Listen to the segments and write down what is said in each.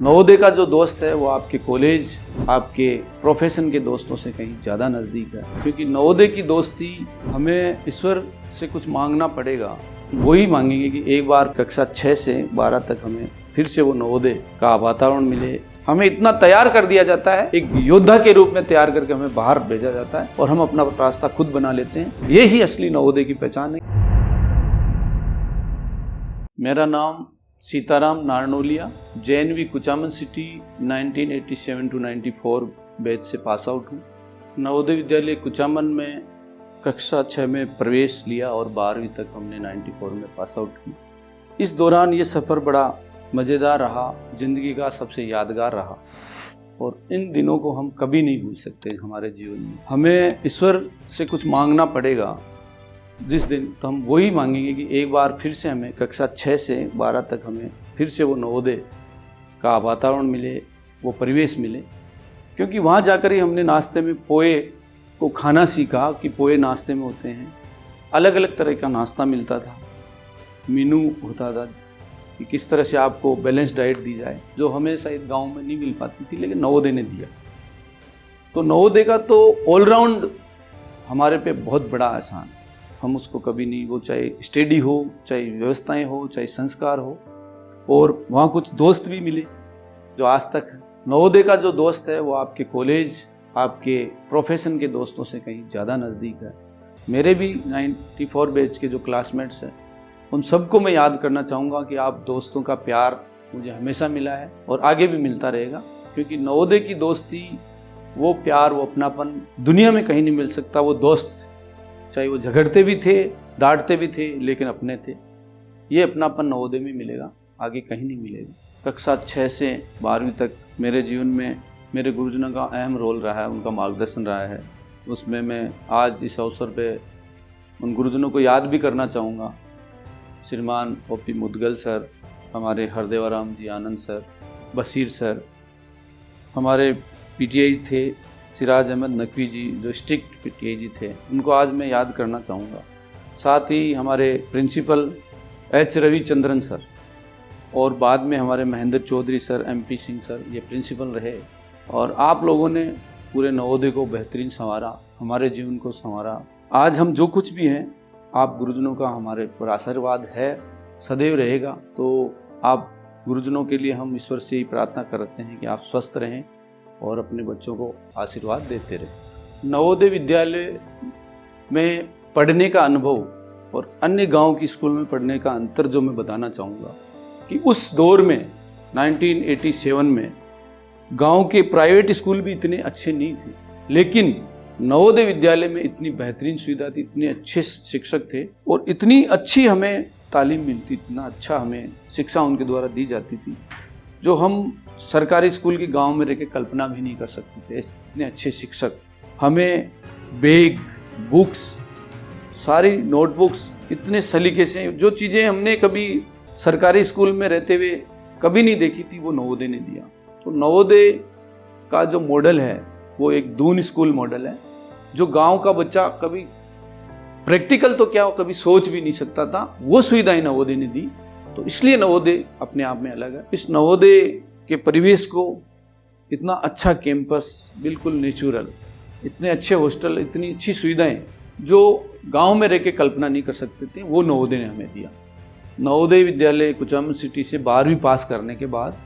नवोदय का जो दोस्त है वो आपके कॉलेज, आपके प्रोफेशन के दोस्तों से कहीं ज़्यादा नज़दीक है, क्योंकि नवोदय की दोस्ती हमें ईश्वर से कुछ मांगना पड़ेगा। वही मांगेंगे कि एक बार कक्षा 6 से 12 तक हमें फिर से वो नवोदय का वातावरण मिले। हमें इतना तैयार कर दिया जाता है, एक योद्धा के रूप में तैयार करके हमें बाहर भेजा जाता है और हम अपना रास्ता खुद बना लेते हैं। ये ही असली नवोदय की पहचान है। मेरा नाम Sitaram Narnolia, JNV Kuchaman city 1987 to 94 batch से पास आउट हूँ। नवोदय विद्यालय कुचामन में कक्षा 6 में प्रवेश लिया और 12वीं तक हमने 94 में पास आउट की। इस दौरान ये सफ़र बड़ा मज़ेदार रहा, ज़िंदगी का सबसे यादगार रहा और इन दिनों को हम कभी नहीं भूल सकते हमारे जीवन में। हमें ईश्वर से कुछ मांगना पड़ेगा जिस दिन, तो हम वही मांगेंगे कि एक बार फिर से हमें कक्षा 6 से 12 तक हमें फिर से वो नवोदय का वातावरण मिले, वो परिवेश मिले। क्योंकि वहाँ जाकर ही हमने नाश्ते में पोहे को खाना सीखा कि पोहे नाश्ते में होते हैं। अलग अलग तरह का नाश्ता मिलता था, मेनू होता था कि किस तरह से आपको बैलेंस डाइट दी जाए, जो हमें शायद गाँव में नहीं मिल पाती थी, लेकिन नवोदय ने दिया। तो नवोदय का तो ऑलराउंड हमारे पे बहुत बड़ा एहसान है। हम उसको कभी नहीं, वो चाहे स्टडी हो, चाहे व्यवस्थाएं हो, चाहे संस्कार हो, और वहाँ कुछ दोस्त भी मिले जो आज तक है। नवोदय का जो दोस्त है वो आपके कॉलेज, आपके प्रोफेशन के दोस्तों से कहीं ज़्यादा नज़दीक है। मेरे भी 94 बैच के जो क्लासमेट्स हैं उन सबको मैं याद करना चाहूँगा कि आप दोस्तों का प्यार मुझे हमेशा मिला है और आगे भी मिलता रहेगा। क्योंकि नवोदय की दोस्ती, वो प्यार, वो अपनापन दुनिया में कहीं नहीं मिल सकता। वो दोस्त चाहे वो झगड़ते भी थे, डांटते भी थे, लेकिन अपने थे। ये अपनापन नवोदय में मिलेगा, आगे कहीं नहीं मिलेगा। कक्षा 6 से 12वीं तक मेरे जीवन में मेरे गुरुजनों का अहम रोल रहा है, उनका मार्गदर्शन रहा है। उसमें मैं आज इस अवसर पे उन गुरुजनों को याद भी करना चाहूँगा। श्रीमान OP मुदगल सर, हमारे हरदेवाराम जी आनंद सर, बशीर सर, हमारे PTI थे सिराज अहमद नकवी जी, जो स्ट्रिक्ट PTI जी थे, उनको आज मैं याद करना चाहूँगा। साथ ही हमारे प्रिंसिपल H रविचंद्रन सर, और बाद में हमारे Mahendra Chaudhary sir, MP Singh sir, ये प्रिंसिपल रहे। और आप लोगों ने पूरे नवोदय को बेहतरीन संवारा, हमारे जीवन को संवारा। आज हम जो कुछ भी हैं, आप गुरुजनों का हमारे पर आशीर्वाद है, सदैव रहेगा। तो आप गुरुजनों के लिए हम ईश्वर से ही प्रार्थना करते हैं कि आप स्वस्थ रहें और अपने बच्चों को आशीर्वाद देते रहें। नवोदय विद्यालय में पढ़ने का अनुभव और अन्य गांव की स्कूल में पढ़ने का अंतर जो मैं बताना चाहूँगा कि उस दौर में 1987 में गांव के प्राइवेट स्कूल भी इतने अच्छे नहीं थे, लेकिन नवोदय विद्यालय में इतनी बेहतरीन सुविधा थी, इतने अच्छे शिक्षक थे और इतनी अच्छी हमें तालीम मिलती, इतना अच्छा हमें शिक्षा उनके द्वारा दी जाती थी, जो हम सरकारी स्कूल की गांव में रह के कल्पना भी नहीं कर सकते थे। इतने अच्छे शिक्षक, हमें बैग, बुक्स, सारी नोटबुक्स इतने सलीके से, जो चीज़ें हमने कभी सरकारी स्कूल में रहते हुए कभी नहीं देखी थी, वो नवोदय ने दिया। तो नवोदय का जो मॉडल है वो एक दून स्कूल मॉडल है, जो गांव का बच्चा कभी प्रैक्टिकल तो क्या कभी सोच भी नहीं सकता था, वो सुविधाएं नवोदय ने दी। तो इसलिए नवोदय अपने आप में अलग है। इस नवोदय के परिवेश को, इतना अच्छा कैंपस, बिल्कुल नेचुरल, इतने अच्छे हॉस्टल, इतनी अच्छी सुविधाएं जो गांव में रह के कल्पना नहीं कर सकते थे, वो नवोदय ने हमें दिया। नवोदय विद्यालय कुचामन सिटी से 12वीं पास करने के बाद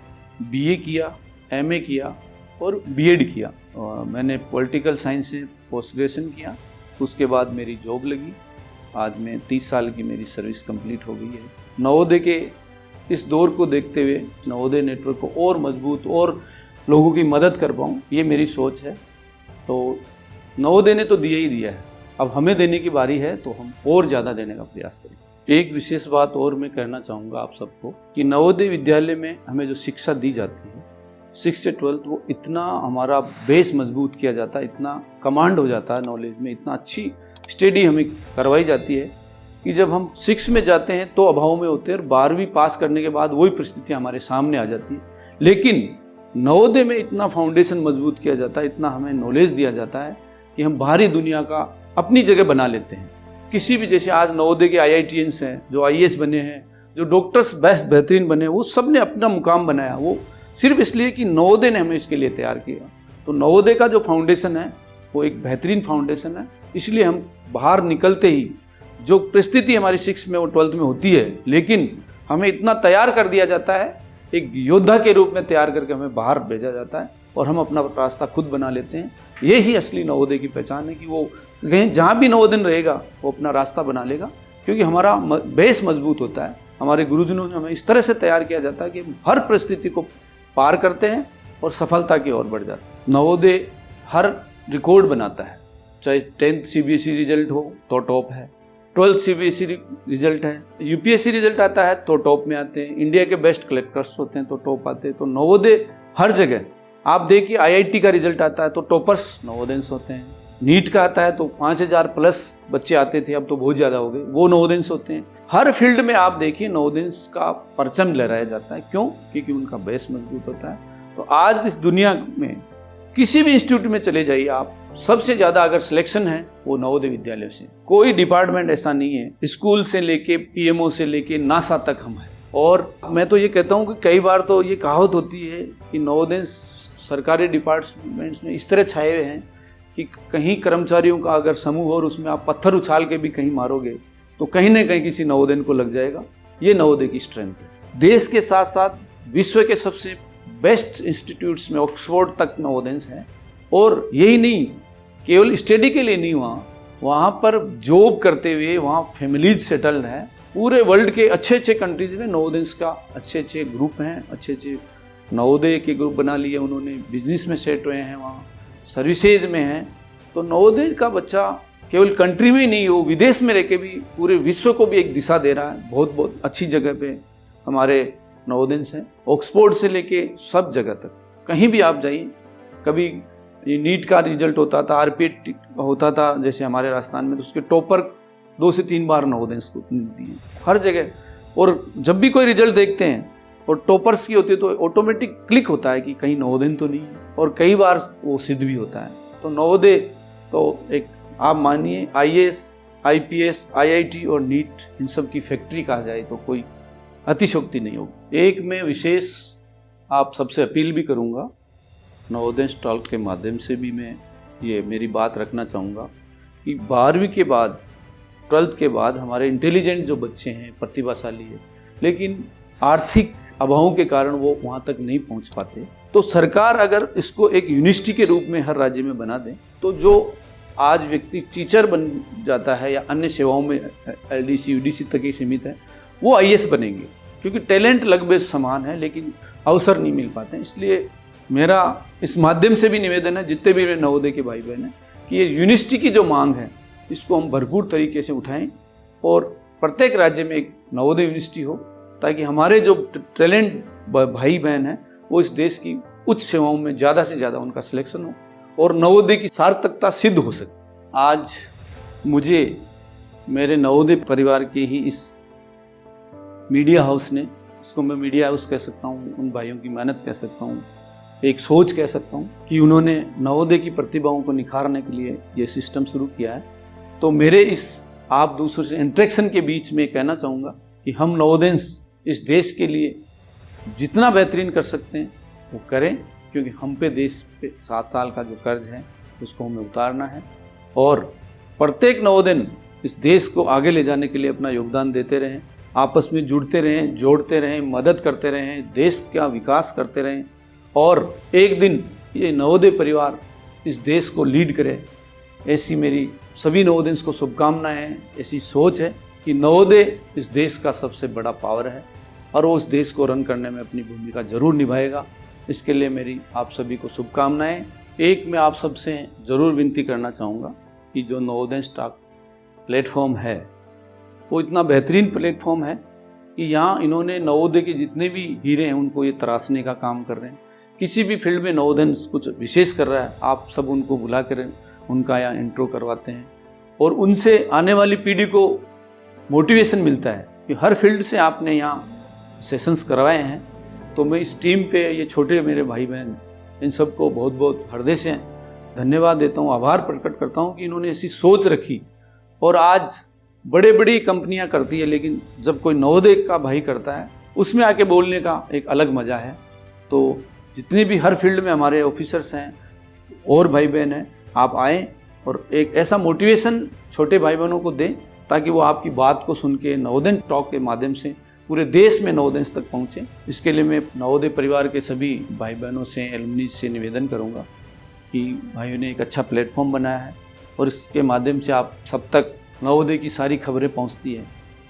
BA किया, MA किया और BEd किया। और मैंने पॉलिटिकल साइंस से पोस्ट ग्रेजुएशन किया। उसके बाद मेरी जॉब लगी। आज मैं 30 साल की मेरी सर्विस कंप्लीट हो गई है। नवोदय के इस दौर को देखते हुए नवोदय नेटवर्क को और मजबूत और लोगों की मदद कर पाऊँ, ये मेरी सोच है। तो नवोदय ने तो दिया ही दिया है, अब हमें देने की बारी है, तो हम और ज़्यादा देने का प्रयास करें। एक विशेष बात और मैं कहना चाहूँगा आप सबको कि नवोदय विद्यालय में हमें जो शिक्षा दी जाती है 6 से 12, वो इतना हमारा बेस मजबूत किया जाता है, इतना कमांड हो जाता है नॉलेज में, इतना अच्छी स्टडी हमें करवाई जाती है कि जब हम 6 में जाते हैं तो अभाव में होते हैं, और 12वीं पास करने के बाद वही परिस्थिति हमारे सामने आ जाती है। लेकिन नवोदय में इतना फाउंडेशन मजबूत किया जाता है, इतना हमें नॉलेज दिया जाता है कि हम बाहरी दुनिया का अपनी जगह बना लेते हैं। किसी भी, जैसे आज नवोदय के IITians हैं जो IAS बने हैं, जो डॉक्टर्स बेहतरीन बने, वो सब ने अपना मुकाम बनाया। वो सिर्फ इसलिए कि नवोदय ने हमें इसके लिए तैयार किया। तो नवोदय का जो फाउंडेशन है वो एक बेहतरीन फाउंडेशन है, इसलिए हम बाहर निकलते ही जो परिस्थिति हमारी 6 में और 12th में होती है, लेकिन हमें इतना तैयार कर दिया जाता है, एक योद्धा के रूप में तैयार करके हमें बाहर भेजा जाता है और हम अपना रास्ता खुद बना लेते हैं। ये ही असली नवोदय की पहचान है कि वो कहीं जहाँ भी नवोदय रहेगा वो अपना रास्ता बना लेगा, क्योंकि हमारा बेस मजबूत होता है। हमारे गुरुजनों ने हमें इस तरह से तैयार किया जाता है कि हम हर परिस्थिति को पार करते हैं और सफलता की ओर बढ़ जाते हैं। नवोदय हर रिकॉर्ड बनाता है, चाहे 10th CBSE रिजल्ट हो तो टॉप है, 12th CBSE रिजल्ट है, UPSC रिजल्ट आता है तो टॉप में आते हैं, इंडिया के बेस्ट कलेक्टर्स होते हैं तो टॉप आते हैं। तो नवोदय हर जगह आप देखिए, IIT का रिजल्ट आता है तो टॉपर्स नवोदयंस होते हैं, नीट का आता है तो 5000 प्लस बच्चे आते थे, अब तो बहुत ज़्यादा हो गए, वो नवोदयंस होते हैं। हर फील्ड में आप देखिए नवोदयंस का परचम लहराया जाता है। क्यों? क्योंकि उनका बेस मजबूत होता है। तो आज इस दुनिया में किसी भी इंस्टीट्यूट में चले जाइए आप, सबसे ज़्यादा अगर सिलेक्शन है वो नवोदय विद्यालय से। कोई डिपार्टमेंट ऐसा नहीं है, स्कूल से लेके PMO से लेके नासा तक हम हैं। और मैं तो ये कहता हूँ कि कई बार तो ये कहावत होती है कि नवोदय सरकारी डिपार्टमेंट्स में इस तरह छाए हुए हैं कि कहीं कर्मचारियों का अगर समूह और उसमें आप पत्थर उछाल के भी कहीं मारोगे तो कहीं ना कहीं किसी नवोदय को लग जाएगा। ये नवोदय की स्ट्रेंथ है। देश के साथ साथ विश्व के सबसे बेस्ट इंस्टीट्यूट्स में ऑक्सफोर्ड तक नवोदय हैं। और यही नहीं, केवल स्टडी के लिए नहीं, वहाँ पर जॉब करते हुए वहाँ फैमिलीज सेटल्ड हैं। पूरे वर्ल्ड के अच्छे अच्छे कंट्रीज में नवोदय का अच्छे ग्रुप हैं, अच्छे नवोदय के ग्रुप बना लिए उन्होंने, बिजनेस में सेट हुए हैं, वहाँ सर्विसेज में हैं। तो नवोदय का बच्चा केवल कंट्री में ही नहीं, वो विदेश में रह के भी पूरे विश्व को भी एक दिशा दे रहा है। बहुत अच्छी जगह पे हमारे नवोदय हैं, ऑक्सफोर्ड से लेके सब जगह तक। कहीं भी आप जाइए, कभी नीट का रिजल्ट होता था, RPT होता था जैसे हमारे राजस्थान में, तो उसके टॉपर 2 से 3 बार नवोदय को मिलती है हर जगह। और जब भी कोई रिजल्ट देखते हैं और टॉपर्स की होती है तो ऑटोमेटिक क्लिक होता है कि कहीं नवोदय तो नहीं है, और कई बार वो सिद्ध भी होता है। तो नवोदय तो एक आप मानिए IAS, IPS, IIT और नीट इन सब की फैक्ट्री कहा जाए तो कोई अतिशयोक्ति नहीं होगी। एक मैं विशेष आप सबसे अपील भी करूँगा, नवोदय टॉक के माध्यम से भी मैं ये मेरी बात रखना चाहूँगा कि 12वीं के बाद 12th के बाद हमारे इंटेलिजेंट जो बच्चे हैं, प्रतिभाशाली है, लेकिन आर्थिक अभावों के कारण वो वहाँ तक नहीं पहुँच पाते, तो सरकार अगर इसको एक यूनिवर्सिटी के रूप में हर राज्य में बना दे तो जो आज व्यक्ति टीचर बन जाता है या अन्य सेवाओं में LDC UDC तक ही सीमित है, वो IAS बनेंगे, क्योंकि टैलेंट लगभग समान है लेकिन अवसर नहीं मिल पाते हैं। इसलिए मेरा इस माध्यम से भी निवेदन है जितने भी मेरे नवोदय के भाई बहन हैं कि ये यूनिवर्सिटी की जो मांग है इसको हम भरपूर तरीके से उठाएं और प्रत्येक राज्य में एक नवोदय यूनिवर्सिटी हो, ताकि हमारे जो टैलेंट भाई बहन हैं वो इस देश की उच्च सेवाओं में ज़्यादा से ज़्यादा उनका सिलेक्शन हो और नवोदय की सार्थकता सिद्ध हो सके। आज मुझे मेरे नवोदय परिवार के ही इस मीडिया हाउस ने, इसको मैं मीडिया हाउस कह सकता हूँ, उन भाइयों की मेहनत कह सकता हूँ, एक सोच कह सकता हूँ कि उन्होंने नवोदय की प्रतिभाओं को निखारने के लिए ये सिस्टम शुरू किया है। तो मेरे इस आप दूसरों से इंटरेक्शन के बीच में कहना चाहूँगा कि हम नवोदय इस देश के लिए जितना बेहतरीन कर सकते हैं वो करें, क्योंकि हम पे देश पे 7 साल का जो कर्ज है उसको हमें उतारना है और प्रत्येक नवोदय इस देश को आगे ले जाने के लिए अपना योगदान देते रहें, आपस में जुड़ते रहें, जोड़ते रहें, मदद करते रहें, देश का विकास करते रहें और एक दिन ये नवोदय परिवार इस देश को लीड करे। ऐसी मेरी सभी नवोदय को शुभकामनाएं, ऐसी सोच है कि नवोदय इस देश का सबसे बड़ा पावर है और वो उस देश को रन करने में अपनी भूमिका जरूर निभाएगा। इसके लिए मेरी आप सभी को शुभकामनाएं। एक मैं आप सबसे ज़रूर विनती करना चाहूँगा कि जो नवोदय स्टॉक प्लेटफॉर्म है वो इतना बेहतरीन प्लेटफॉर्म है कि यहाँ इन्होंने नवोदय के जितने भी हीरे हैं उनको ये तराशने का काम कर रहे हैं। किसी भी फील्ड में नवोदय कुछ विशेष कर रहा है, आप सब उनको बुला कर उनका यहाँ इंट्रो करवाते हैं और उनसे आने वाली पीढ़ी को मोटिवेशन मिलता है कि हर फील्ड से आपने यहाँ सेशंस करवाए हैं। तो मैं इस टीम पे, ये छोटे मेरे भाई बहन, इन सबको बहुत बहुत हृदय से धन्यवाद देता हूँ, आभार प्रकट करता हूँ कि इन्होंने ऐसी सोच रखी। और आज बड़े बड़ी कंपनियाँ करती है, लेकिन जब कोई नवोदय का भाई करता है उसमें आके बोलने का एक अलग मज़ा है। तो जितने भी हर फील्ड में हमारे ऑफिसर्स हैं और भाई बहन हैं, आप आएँ और एक ऐसा मोटिवेशन छोटे भाई बहनों को दें ताकि वो आपकी बात को सुन के नवोदय टॉक के माध्यम से पूरे देश में नवोदय तक पहुँचें। इसके लिए मैं नवोदय परिवार के सभी भाई बहनों से, एलुमनी से निवेदन करूँगा कि भाइयों ने एक अच्छा प्लेटफॉर्म बनाया है और इसके माध्यम से आप सब तक नवोदय की सारी खबरें पहुंचती हैं।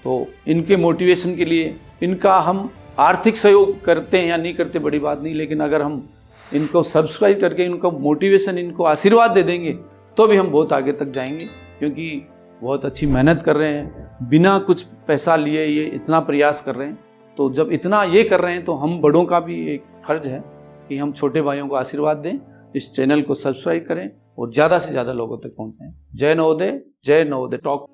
तो इनके मोटिवेशन के लिए इनका हम आर्थिक सहयोग करते हैं या नहीं करते बड़ी बात नहीं, लेकिन अगर हम इनको सब्सक्राइब करके इनको मोटिवेशन, इनको आशीर्वाद दे देंगे तो भी हम बहुत आगे तक जाएंगे, क्योंकि बहुत अच्छी मेहनत कर रहे हैं, बिना कुछ पैसा लिए ये इतना प्रयास कर रहे हैं। तो जब इतना ये कर रहे हैं तो हम बड़ों का भी एक फर्ज है कि हम छोटे भाइयों को आशीर्वाद दें, इस चैनल को सब्सक्राइब करें और ज़्यादा से ज़्यादा लोगों तक पहुँचाएं। जय नवोदय, जय नवोदय टॉक।